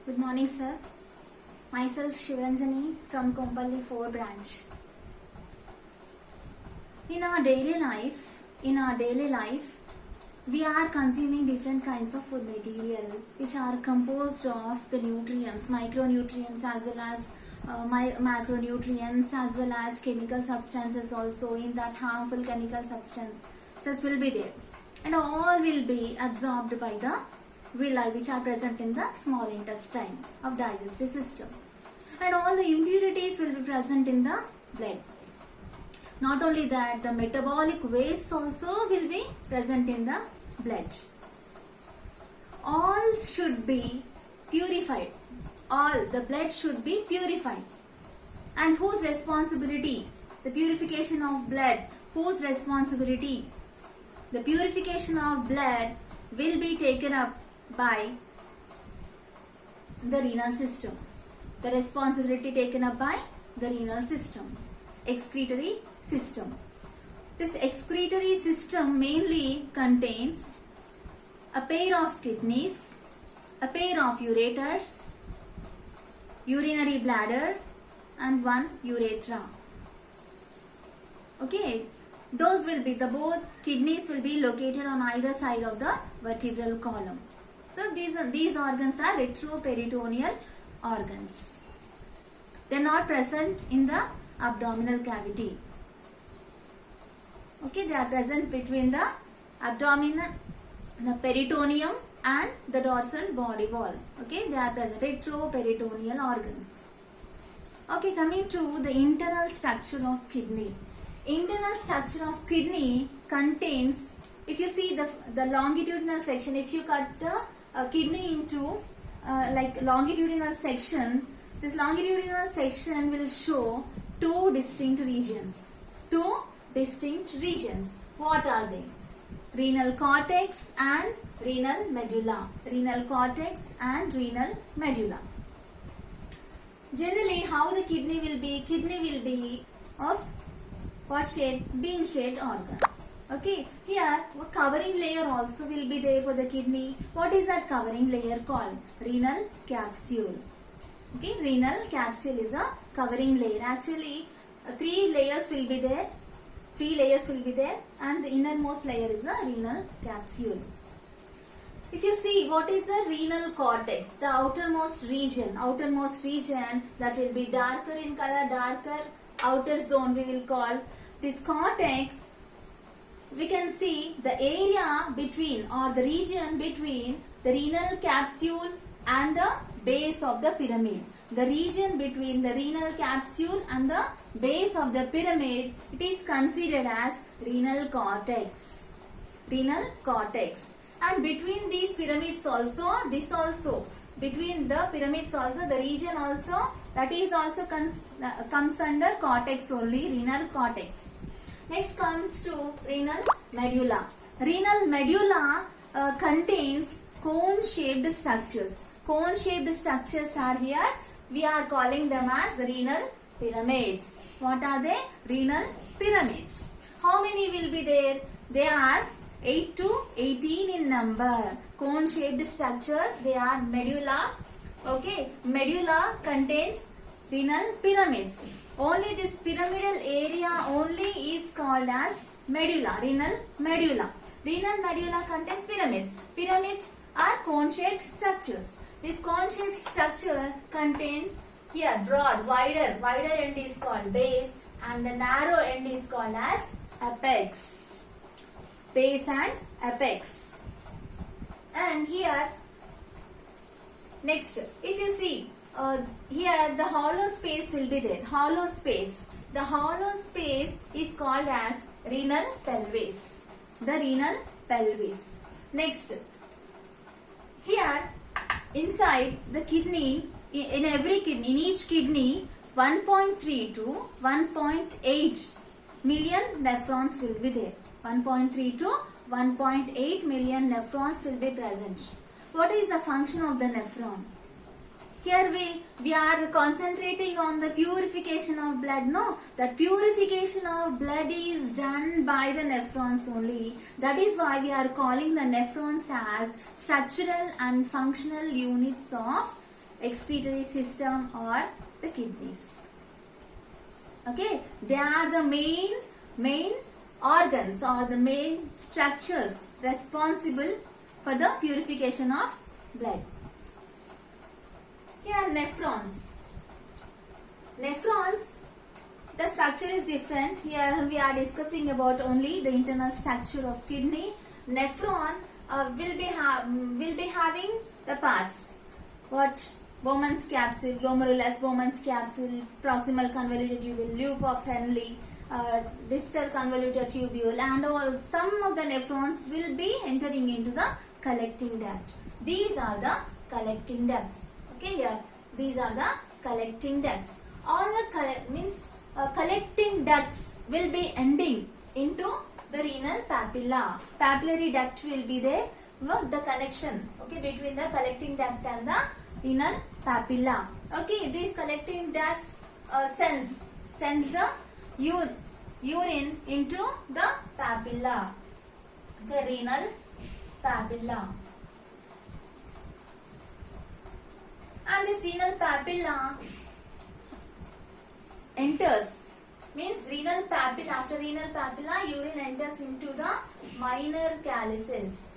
Good morning, sir. Myself Shivanjani from Kompally 4 branch. In our daily life, we are consuming different kinds of food material which are composed of the nutrients, micronutrients as well as macronutrients as well as chemical substances also. In that, harmful chemical substances will be there, and all will be absorbed by the villi which are present in the small intestine of digestive system, and all the impurities will be present in the blood. Not only that, the metabolic waste also will be present in the blood. All should be purified. All the blood should be purified. And whose responsibility? The purification of blood. Whose responsibility? The purification of blood will be taken up by the renal system. The responsibility taken up by the renal system. Excretory system. This excretory system mainly contains a pair of kidneys, a pair of ureters, urinary bladder, and one urethra. Okay, those will be both kidneys will be located on either side of the vertebral column. So these organs are retroperitoneal organs. They are not present in the abdominal cavity. Okay, they are present between the abdominal, the peritoneum and the dorsal body wall. Okay, they are present, retroperitoneal organs. Okay, coming to the internal structure of kidney. Internal structure of kidney contains, if you see the longitudinal section, if you cut the kidney into like longitudinal section, this longitudinal section will show two distinct regions. What are they? Renal cortex and renal medulla. Renal cortex and renal medulla. Generally, how the kidney will be? Kidney will be of what shape? Bean-shaped organ. Okay, here covering layer also will be there for the kidney. What is that covering layer called? Renal capsule. Okay, renal capsule is a covering layer. Actually, three layers will be there, and the innermost layer is the renal capsule. If you see, what is the renal cortex? The outermost region that will be darker in color, darker outer zone we will call this cortex. We can see the area between, or the region between the renal capsule and the base of the pyramid. The region between the renal capsule and the base of the pyramid, it is considered as renal cortex. Renal cortex. And between these pyramids also, between the pyramids also, the region also, that is also comes under cortex only, renal cortex. Next comes to renal medulla. Renal medulla contains cone-shaped structures. Cone-shaped structures are here. We are calling them as renal pyramids. What are they? Renal pyramids. How many will be there? They are 8 to 18 in number. Cone-shaped structures, they are medulla. Okay, medulla contains renal pyramids. Only this pyramidal area only is called as medulla, renal medulla. Renal medulla contains pyramids. Pyramids are cone-shaped structures. This cone-shaped structure contains here broad, wider end is called base, and the narrow end is called as apex. Base and apex. And here, next, if you see, here the hollow space will be there. Hollow space. The hollow space is called as renal pelvis. The renal pelvis. Next, here inside the kidney, in each kidney, 1.3 to 1.8 million nephrons will be there. 1.3 to 1.8 million nephrons will be present. What is the function of the nephron? Here we are concentrating on the purification of blood. No, that purification of blood is done by the nephrons only. That is why we are calling the nephrons as structural and functional units of excretory system or the kidneys. Okay, they are the main organs or the main structures responsible for the purification of blood. Here nephrons. Nephrons, the structure is different. Here we are discussing about only the internal structure of kidney. Nephron will be having the parts. What? Bowman's capsule, glomerulus, Bowman's capsule, proximal convoluted tubule, loop of Henle, distal convoluted tubule, and all. Some of the nephrons will be entering into the collecting duct. These are the collecting ducts. Okay, here these are the collecting ducts. All the collecting ducts will be ending into the renal papilla. Papillary duct will be there. The connection, okay, between the collecting duct and the renal papilla. Okay, these collecting ducts sends the urine into the papilla, the renal papilla. And this renal papilla enters, means renal papilla, after renal papilla urine enters into the minor calyces.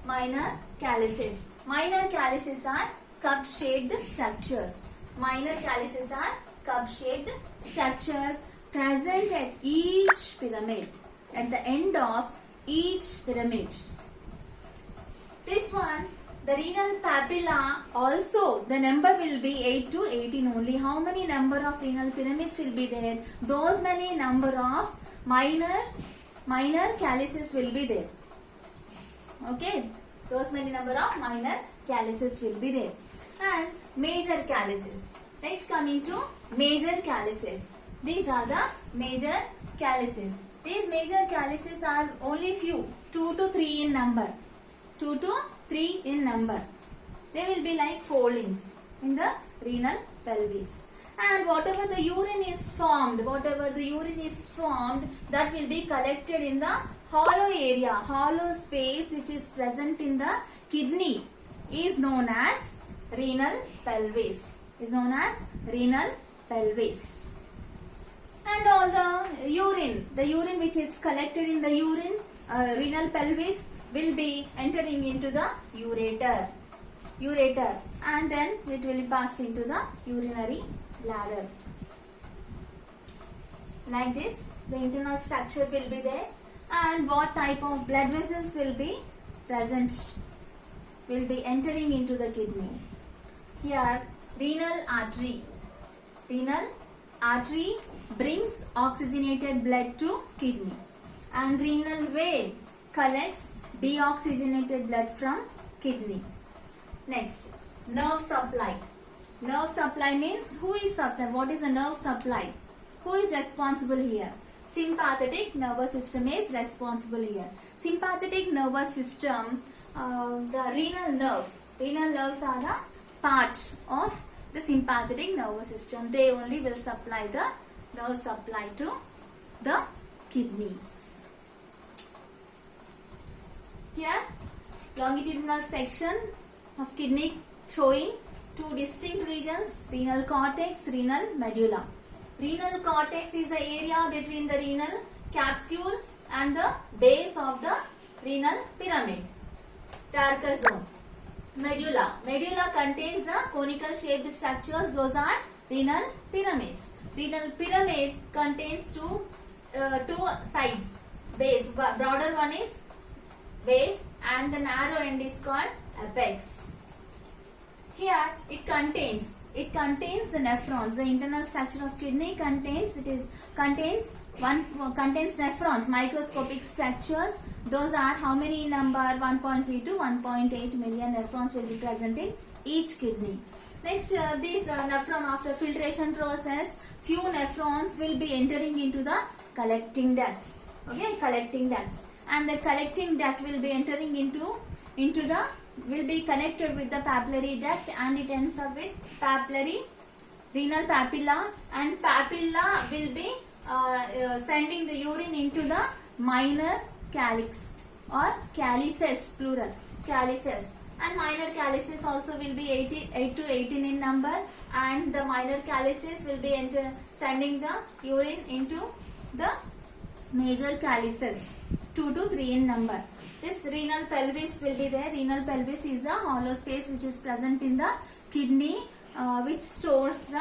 Minor calyces. Minor calyces are cup-shaped structures. Minor calyces are cup-shaped structures present at each pyramid, at the end of each pyramid. This one, the renal papilla, also the number will be 8 to 18 only. How many number of renal pyramids will be there? Those many number of minor calyces will be there. Okay, those many number of minor calyces will be there. And major calyces. Next, coming to major calyces. These are the major calyces. These major calyces are only few, 2 to 3 in number. 2 to 3 in number. They will be like foldings in the renal pelvis. And whatever the urine is formed, that will be collected in the hollow area, hollow space which is present in the kidney is known as renal pelvis. And all the urine which is collected in the renal pelvis will be entering into the ureter, and then it will be passed into the urinary bladder. Like this, the internal structure will be there, and what type of blood vessels will be present, will be entering into the kidney. Here, renal artery brings oxygenated blood to kidney, and renal vein collects deoxygenated blood from kidney. Next, nerve supply. Nerve supply means who is supply? What is the nerve supply? Who is responsible here? Sympathetic nervous system is responsible here. Sympathetic nervous system, the renal nerves. Renal nerves are a part of the sympathetic nervous system. They only will supply the nerve supply to the kidneys. Here, longitudinal section of kidney showing two distinct regions, renal cortex, renal medulla. Renal cortex is the area between the renal capsule and the base of the renal pyramid. Darker zone. Medulla contains the conical shaped structures. Those are renal pyramids. Renal pyramid contains two sides. Base, broader one is base, and the narrow end is called apex. Here it contains the nephrons. The internal structure of kidney contains nephrons, microscopic structures. Those are how many number? 1.3 to 1.8 million nephrons will be present in each kidney. Next, this nephron, after filtration process, few nephrons will be entering into the collecting ducts. Okay, collecting ducts, and the collecting duct will be entering into the, will be connected with the papillary duct, and it ends up with renal papilla, and papilla will be sending the urine into the minor calyx or calyces, plural, calyces. And minor calyces also will be 8 to 18 in number, and the minor calyces will be sending the urine into the major calyces, 2 to 3 in number. This renal pelvis will be there. Renal pelvis is a hollow space which is present in the kidney, which stores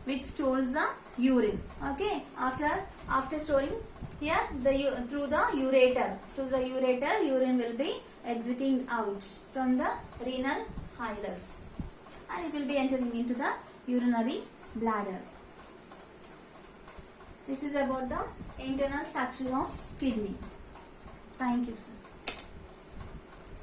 the urine. Okay, after storing here through the ureter, urine will be exiting out from the renal hilus, and it will be entering into the urinary bladder. This is about the internal structure of kidney. Thank you, sir.